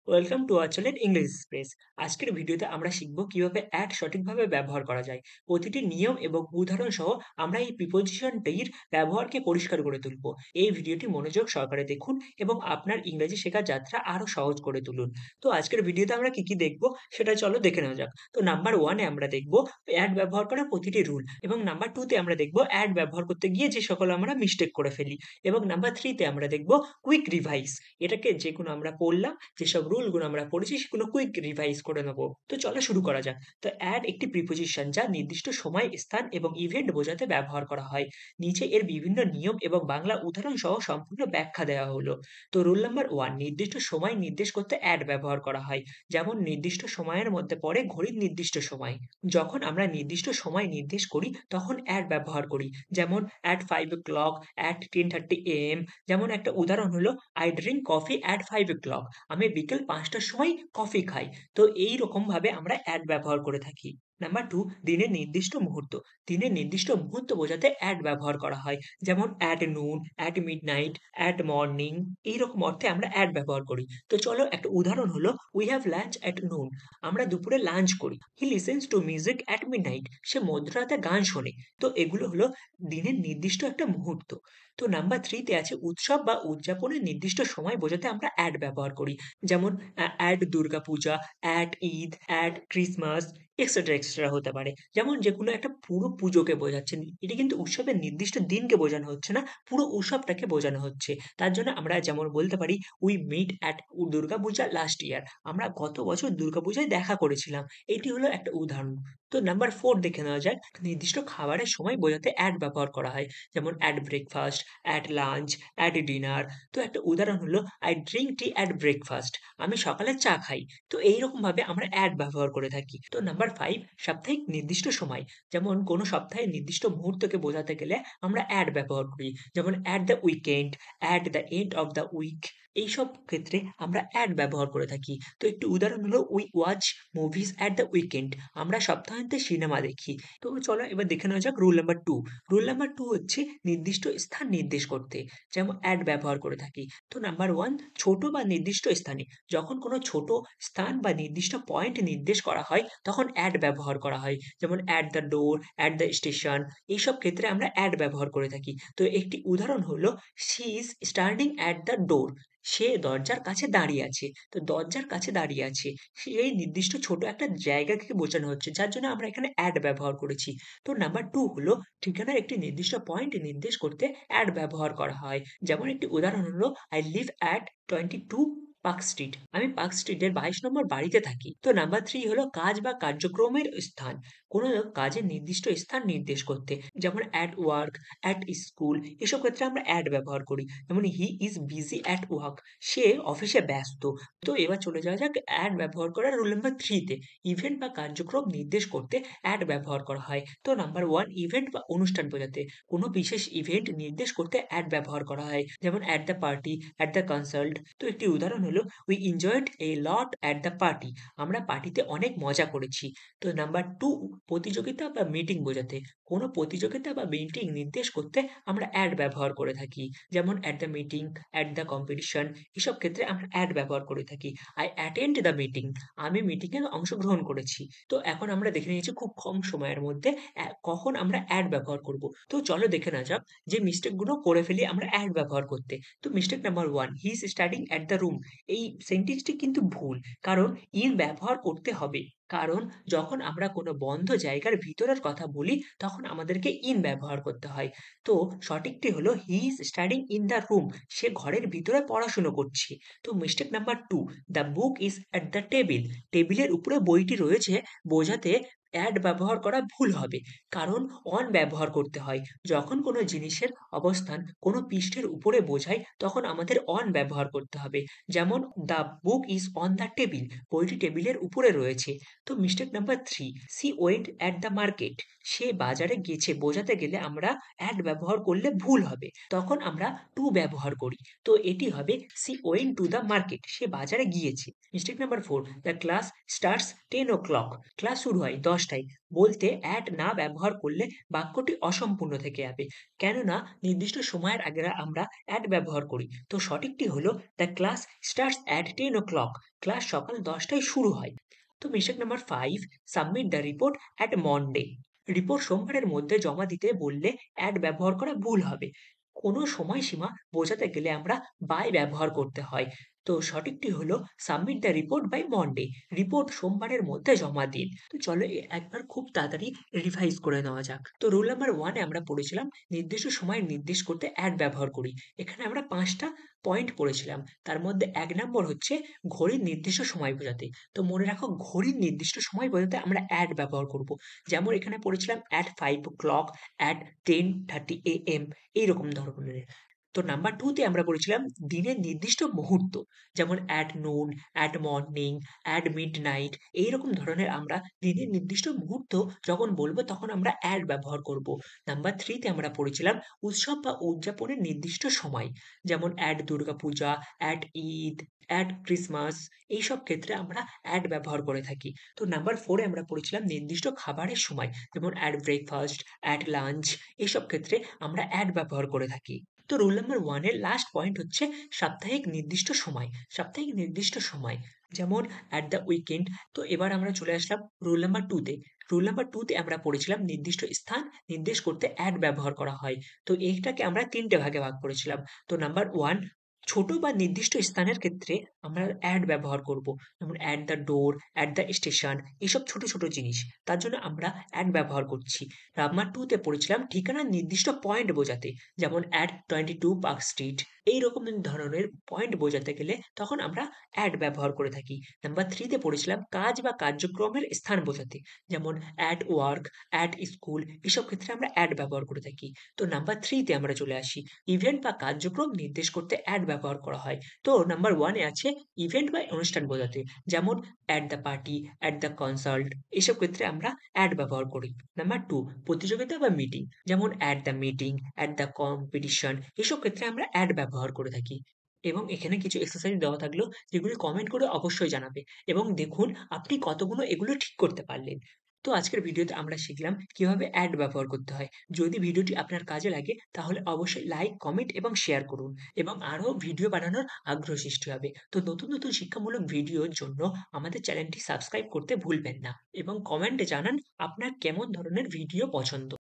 Welcome to আচলের English express. আজকের ভিডিওতে আমরা শিখব কিভাবে অ্যাড সঠিকভাবে ব্যবহার করা যায়। প্রতিটি নিয়ম এবং উদাহরণ সহ আমরা এই প্রিপোজিশনটির ব্যবহারকে পরিষ্কার করে তুলব। এই ভিডিওটি মনোযোগ সহকারে দেখুন এবং আপনার ইংরেজি শেখার যাত্রা আরো সহজ করে তুলুন। তো আজকের ভিডিওতে আমরা কি দেখব সেটা চলো দেখে নেওয়া যাক। তো নাম্বার 1 এ আমরা দেখব অ্যাড ব্যবহার করার প্রতিটি রুল, এবং নাম্বার 2 তে আমরা দেখব অ্যাড ব্যবহার করতে গিয়ে যে সকল আমরা মিস্টেক করে ফেলি, এবং নাম্বার 3 তে আমরা দেখব কুইক রিভাইজ। এটাকে যেগুলো আমরা পড়লাম, যেসব রুলগুলো আমরা পড়েছি সেগুলো কুইক রিভাইজ করে নেব। তো চলো শুরু করা যাক। তো অ্যাড একটি প্রিপোজিশন যা নির্দিষ্ট সময়, স্থান এবং ইভেন্ট বোঝাতে ব্যবহার করা হয়। নিচে এর বিভিন্ন নিয়ম এবং বাংলা উদাহরণ সহ সম্পূর্ণ ব্যাখ্যা দেওয়া হলো। তো রুল নাম্বার 1, নির্দিষ্ট সময় নির্দেশ করতে অ্যাড ব্যবহার করা হয়। যেমন নির্দিষ্ট সময়ের মধ্যে পড়ে ঘড়ির নির্দিষ্ট সময়। যখন আমরা নির্দিষ্ট সময় নির্দেশ করি তখন অ্যাড ব্যবহার করি। যেমন at 5 o'clock, at 10:30 AM। যেমন একটা উদাহরণ হলো I drink coffee at 5 o'clock। আমি বিকেল ৫টার সময় কফি খাই। তো এইরকমভাবে আমরা অ্যাট ব্যবহার করে থাকি। নাম্বার 2, দিনের নির্দিষ্ট মুহূর্ত। দিনের নির্দিষ্ট মুহূর্ত বোঝাতে অ্যাট ব্যবহার করা হয়। যেমন at noon, at midnight, at morning। এইরকম অর্থে আমরা অ্যাট ব্যবহার করি। তো চলো একটা উদাহরণ হলো we have lunch at noon। আমরা দুপুরে লাঞ্চ করি। he listens to music at midnight। সে মধ্যরাতে গান শোনে। তো এগুলো হলো দিনের নির্দিষ্ট একটা মুহূর্ত। তো নাম্বার 3 তে আছে উৎসব বা উদযাপনের নির্দিষ্ট সময় বোঝাতে আমরা অ্যাট ব্যবহার করি। যেমন at Durga Puja, at Eid, at Christmas, etcetera হতে পারে। যেমন যেকোনো একটা পুরো পুজোকে বোঝাচ্ছে। এটা কিন্তু উৎসবের নির্দিষ্ট দিনকে বোঝানো হচ্ছে না, পুরো উৎসবটাকে বোঝানো হচ্ছে। তার জন্য আমরা যেমন বলতে পারি we meet at Durga Puja last year. আমরা গত বছর দুর্গাপূজায় দেখা করেছিলাম। এটি হলো একটা উদাহরণ। তো নাম্বার 4 দেখে নেওয়া যাক। নির্দিষ্ট খাবারের সময় বোঝাতে অ্যাট ব্যবহার করা হয়। যেমন at breakfast, at lunch, at dinner. তো একটা উদাহরণ হলো I drink tea at breakfast। আমি সকালে চা খাই। তো এইরকমভাবে আমরা অ্যাট ব্যবহার করে থাকি। তো নাম্বার 5, সাপ্তাহিক নির্দিষ্ট সময়। যেমন কোনো সপ্তাহের নির্দিষ্ট মুহূর্তকে বোঝাতে গেলে আমরা অ্যাট ব্যবহার করি। যেমন at the weekend, at the end of the week। এইসব ক্ষেত্রে আমরা অ্যাট ব্যবহার করে থাকি। তো একটি উদাহরণ হলো we watch movies at the weekend। আমরা সপ্তাহান্তে সিনেমা দেখি। তো চলো এবার দেখে নেওয়া যাক রুল নাম্বার 2। রুল নাম্বার 2 হচ্ছে নির্দিষ্ট স্থান নির্দেশ করতে যেমন অ্যাট ব্যবহার করে থাকি। তো নাম্বার 1, ছোট বা নির্দিষ্ট স্থানে। যখন কোনো ছোট স্থান বা নির্দিষ্ট পয়েন্ট নির্দেশ করা হয় তখন অ্যাট ব্যবহার করা হয়। যেমন at the door, at the station. এইসব ক্ষেত্রে আমরা অ্যাট ব্যবহার করে থাকি। তো একটি উদাহরণ হলো she is standing at the door. সে দরজার কাছে দাঁড়িয়ে আছে। তো দরজার কাছে দাঁড়িয়ে আছে। সেই নির্দিষ্ট ছোট একটা জায়গাকে বোঝানো হচ্ছে। যার জন্য আমরা এখানে অ্যাট ব্যবহার করেছি। তো নাম্বার 2 হলো ঠিকানার একটি নির্দিষ্ট পয়েন্ট নির্দেশ করতে অ্যাট ব্যবহার করা হয়। যেমন একটি উদাহরণ হলো I live at 22 park street. আমি পার্ক স্ট্রিটের 22 নম্বর বাড়িতে থাকি। তো নাম্বার 3 হলো কাজ বা কার্যক্রমের স্থান। কোনো কাজের নির্দিষ্ট স্থান নির্দেশ করতে। যেমন at work, at school। এসব ক্ষেত্রে আমরা at ব্যবহার করি। যেমন he is busy at work। সে অফিসে ব্যস্ত। তো এবার চলে যাওয়া যাক at ব্যবহার করার রুল নাম্বার 3 তে। ইভেন্ট বা কার্যক্রম নির্দেশ করতে at ব্যবহার করা হয়। তো নাম্বার 1, ইভেন্ট বা অনুষ্ঠান বোঝাতে কোনো বিশেষ ইভেন্ট নির্দেশ করতে অ্যাট ব্যবহার করা হয়। যেমন at the party, at the concert. তো একটি উদাহরণ হলো we enjoyed A lot at the party. আমরা পার্টিতে অনেক মজা করেছি। তো নাম্বার 2, প্রতিযোগিতা বা মিটিং বোঝাতে কোনো প্রতিযোগিতা বা মিটিং নির্দেশ করতে আমরা অ্যাট ব্যবহার করে থাকি। যেমন at the meeting, at the competition. এসব ক্ষেত্রে আমরা অ্যাট ব্যবহার করে থাকি। I attend the meeting. আমি মিটিংয়ে অংশগ্রহণ করেছি। তো এখন আমরা দেখে নিয়েছি খুব কম সময়ের মধ্যে কখন আমরা অ্যাড ব্যবহার করব। তো চলো দেখে নেওয়া যাক যে মিস্টেকগুলো করে ফেলি আমরা অ্যাড ব্যবহার করতে। তো mistake number 1, he is studying at the room. এই সেন্টেন্সটি কিন্তু ভুল। কারণ ইন ব্যবহার করতে হবে। কারণ যখন আমরা কোনো বন্ধ জায়গার ভিতরের কথা বলি তখন আমাদেরকে ইন ব্যবহার করতে হয়। তো সঠিকটি হলো he is studying in the room. সে ঘরের ভিতরে পড়াশুনো করছে। তো mistake number 2, the book is at the table. টেবিলের উপরে বইটি রয়েছে বোঝাতে অ্যাট ব্যবহার করা ভুল হবে। কারণ অন ব্যবহার করতে হয়। যখন কোনো জিনিসের অবস্থান কোনো পৃষ্ঠের উপরে বোঝায় তখন আমাদের অন ব্যবহার করতে হবে। যেমন the book is on the table. বইটি টেবিলের উপরে রয়েছে। তো mistake number 3, she went at the market. সে বাজারে গেছে বোঝাতে গেলে আমরা অ্যাট ব্যবহার করলে ভুল হবে। তখন আমরা টু ব্যবহার করি। তো এটি হবে she went to the market. সে বাজারে গিয়েছে। Mistake number 4, the class starts 10 o'clock। Class শুরু হয় 5টাই। বলতে অ্যাট না ব্যবহার করলে বাক্যটি অসম্পূর্ণ থেকে যাবে। কেননা নির্দিষ্ট সময়ের আগে আমরা অ্যাট ব্যবহার করি। তো সঠিকটি হলো the class starts at 10 o'clock। Class সকাল 10টায় শুরু হয়। তো mistake number 5, submit the report at Monday. Report সোমবারের মধ্যে জমা দিতে বললে অ্যাট ব্যবহার করা ভুল হবে। কোনো সময়সীমা বোঝাতে গেলে আমরা বাই ব্যবহার করতে হয়। তো সঠিকটি হলো submit the report by Monday. Report সোমবারের মধ্যে জমা দিন। তো চলো একবার খুব তাড়াতাড়ি রিভাইজ করে নেওয়া যাক। তো রুল নাম্বার 1 এ আমরা পড়েছিলাম নির্দিষ্ট সময় নির্দেশ করতে অ্যাট ব্যবহার করি। এখানে আমরা 5টা পয়েন্ট পড়েছিলাম। তার মধ্যে 1 নম্বর হচ্ছে ঘড়ির নির্দিষ্ট সময় বোঝাতে। তো মনে রাখো ঘড়ির নির্দিষ্ট সময় বোঝাতে আমরা অ্যাট ব্যবহার করব। যেমন এখানে পড়েছিলাম at 5 o'clock, at 10:30 AM এইরকম ধরনের। তো নাম্বার 2 তে আমরা পড়েছিলাম দিনের নির্দিষ্ট মুহূর্ত। যেমন at noon, at morning, at midnight এইরকম ধরনের আমরা দিনের নির্দিষ্ট মুহূর্ত যখন বলব তখন আমরা at ব্যবহার করব। নাম্বার 3 তে আমরা পড়েছিলাম উৎসব বা উদযাপনের নির্দিষ্ট সময়। যেমন at Durga Puja, at Eid, at Christmas এইসব ক্ষেত্রে আমরা at ব্যবহার করে থাকি। তো নাম্বার 4 এ আমরা পড়েছিলাম নির্দিষ্ট খাবারের সময়। যেমন at breakfast, at lunch এইসব ক্ষেত্রে আমরা at ব্যবহার করে থাকি। তো রুল নাম্বার 1 এর লাস্ট পয়েন্ট হচ্ছে সাপ্তাহিক নির্দিষ্ট সময়। সাপ্তাহিক নির্দিষ্ট সময় যেমন at the weekend। তো এবার আমরা চলে আসলাম রুল নাম্বার 2 তে। রুল নাম্বার 2 তে আমরা পড়েছিলাম নির্দিষ্ট স্থান নির্দেশ করতে at ব্যবহার করা হয়। তো এইটাকে আমরা 3টে ভাগে ভাগ করেছিলাম। তো নাম্বার 1, ছোট বা নির্দিষ্ট স্থানের ক্ষেত্রে আমরা at ব্যবহার করব। যেমন at the door, at the station এইসব ছোট, ছোট জিনিস। তার জন্য আমরা at ব্যবহার করছি। নাম্বার 2 তে পড়েছিলাম ঠিকানার নির্দিষ্ট পয়েন্ট বোঝাতে। যেমন at 22 পার্ক স্ট্রিট এইরকম ধরনের পয়েন্ট বোঝাতে গেলে তখন আমরা at ব্যবহার করে থাকি। নাম্বার 3 তে পড়েছিলাম কাজ বা কার্যক্রমের স্থান বোঝাতে। যেমন at work, at school এসব ক্ষেত্রে আমরা at ব্যবহার করে থাকি। তো নাম্বার 3 তে আমরা চলে আসি। ইভেন্ট বা কার্যক্রম নির্দেশ করতে at ব্যবহার করা হয়। তো নাম্বার 1 এ আছে ইভেন্ট বা অনুষ্ঠান বোঝাতে। যেমন at the party, at the concert এসব ক্ষেত্রে আমরা at ব্যবহার করি। নাম্বার 2, প্রতিযোগিতা বা মিটিং। যেমন at the meeting, at the competition এসব ক্ষেত্রে আমরা at ব্যবহার করে থাকি। এবং এখানে কিছু এক্সারসাইজ দেওয়া থাকলো যেগুলি কমেন্ট করে অবশ্যই জানাবে এবং দেখুন আপনি কতগুলো এগুলো ঠিক করতে পারলেন। তো আজকের ভিডিওতে আমরা শিখলাম কিভাবে at ব্যবহার করতে হয়। যদি ভিডিওটি আপনার কাজে লাগে তাহলে অবশ্যই লাইক, কমেন্ট এবং শেয়ার করুন এবং আরো ভিডিও বানানোর আগ্রহ সৃষ্টি হবে। তো নতুন, নতুন শিক্ষামূলক ভিডিওর জন্য আমাদের চ্যানেলটি সাবস্ক্রাইব করতে ভুলবেন না এবং কমেন্টে জানান আপনার কেমন ধরনের ভিডিও পছন্দ।